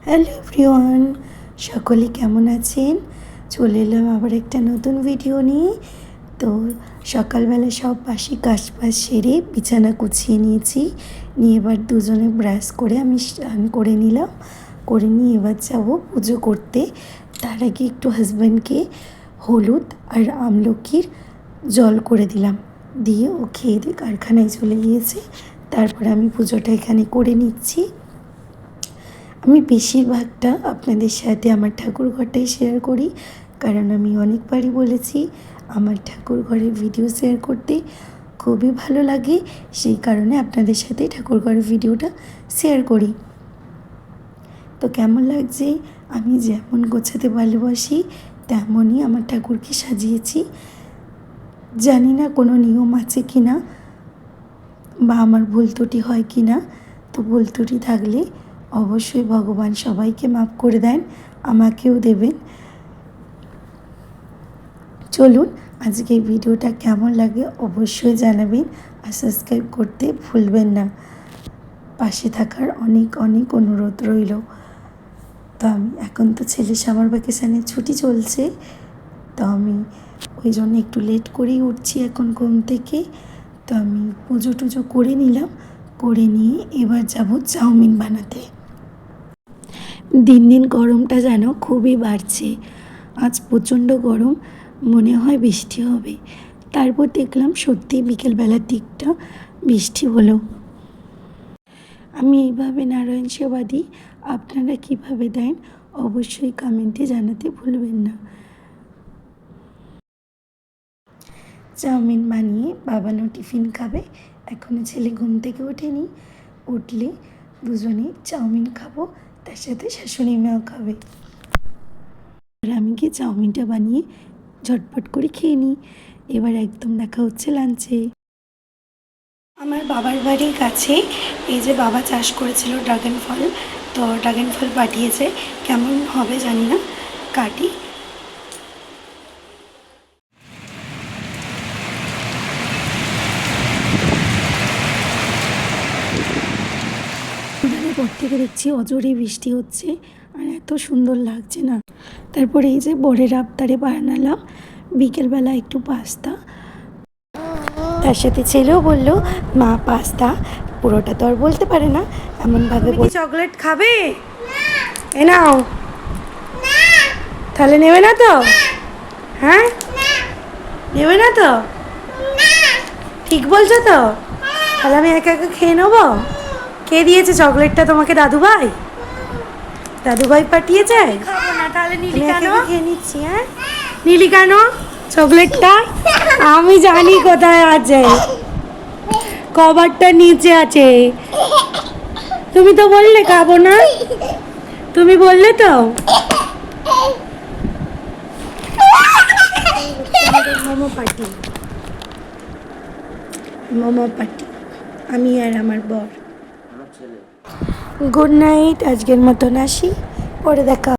Hello everyone, সকলে কেমন আছেন? চলে এলাম আবার একটা নতুন ভিডিও নিয়ে। তো সকালবেলা সব বাসি কাজবাজ সেরে বিছানা গুছিয়ে নিয়েছি। নিয়ে এবার দুজনে ব্রাশ করে আমি স্নান করে নিলাম। করে নিয়ে এবার যাবো পুজো করতে। তার আগে একটু হাজব্যান্ডকে হলুদ আর আমলকির জল করে দিলাম, দিয়ে ও খেয়ে দিয়ে কারখানায় চলে গিয়েছে। তারপরে আমি পুজোটা এখানে করে নিচ্ছি। আমি বেশিরভাগটা আপনাদের সাথে আমার ঠাকুর ঘরটাই শেয়ার করি, কারণ আমি অনেকবারই বলেছি আমার ঠাকুর ঘরের ভিডিও শেয়ার করতে খুবই ভালো লাগে। সেই কারণে আপনাদের সাথে ঠাকুর ঘরের ভিডিওটা শেয়ার করি। তো কেমন লাগছে? আমি যেমন গোছাতে ভালোবাসি তেমনই আমার ঠাকুরকে সাজিয়েছি। জানি না কোনো নিয়ম আছে কি না, বা আমার ভুল ত্রুটি হয় কি না। তো ভুল ত্রুটি থাকলে অবশ্যই ভগবান সবাইকে মাফ করে দেন, আমাকেও দেবেন। চলুন, আজকে এই ভিডিওটা কেমন লাগে অবশ্যই জানাবেন, আর সাবস্ক্রাইব করতে ভুলবেন না। পাশে থাকার অনেক অনেক অনুরোধ রইল। তো আমি এখন তো ছেলে সামার ভ্যাকেশানের ছুটি চলছে, তো আমি ওই জন্য একটু লেট করেই উঠছি এখন ঘুম থেকে। তো আমি পুজো টুজো করে নিলাম, করে নিয়ে এবার যাব চাউমিন বানাতে। দিন দিন গরমটা যেন খুবই বাড়ছে। আজ প্রচণ্ড গরম, মনে হয় বৃষ্টি হবে। তারপর দেখলাম সত্যি বিকেলবেলার দিকটা বৃষ্টি হলো। আমি এইভাবে নারায়ণ সেবা দিই, আপনারা কীভাবে দেন অবশ্যই কমেন্টে জানাতে ভুলবেন না। চাউমিন বানিয়ে বাবানও টিফিন খাবে। এখনও ছেলে ঘুম থেকে ওঠেনি, উঠলে দুজনেই চাউমিন খাবো, তার সাথে শাশুড়ি মাও খাবে। আর আমি কি চাউমিনটা বানিয়ে ঝটপট করে খেয়ে নিই। এবার একদম দেখা হচ্ছে লাঞ্চে। আমার বাবার বাড়ির কাছে এই যে বাবা চাষ করেছিল ড্রাগন ফল, তো ড্রাগন ফল পাঠিয়েছে। কেমন হবে জানি না, কাটি। পর থেকে দেখছি অজরে বৃষ্টি হচ্ছে, আর এত সুন্দর লাগছে না। তারপরে এই যে বরের আবদারে বানালাম বিকেলবেলা একটু পাস্তা। তার সাথে ছেলেও বললো মা পাস্তা, পুরোটা তো আর বলতে পারে না, এমনভাবে চকলেট খাবে এ নাও, তাহলে নেবে না তো? হ্যাঁ, নেবে না তো? ঠিক বলছো তো? তাহলে আমি একা একা খেয়ে নেবো। কে দিয়েছে চকলেটটা তোমাকে? দাদুভাই? দাদুভাই পাঠিয়েছে? খাবো না, তাহলে নীলি কেন খেয়ে নিচ্ছি? হ্যাঁ, নীলি কেন চকলেটটা? আমি জানি কোথায় আছে, কভারটা নিচে আছে। তুমি তো বললে খাবো না, তুমি বললে তো। মোমো পার্টি, মোমো পার্টি, আমি আর আমার বর। গুড নাইট, আজকের মতন আসি, পরে দেখা।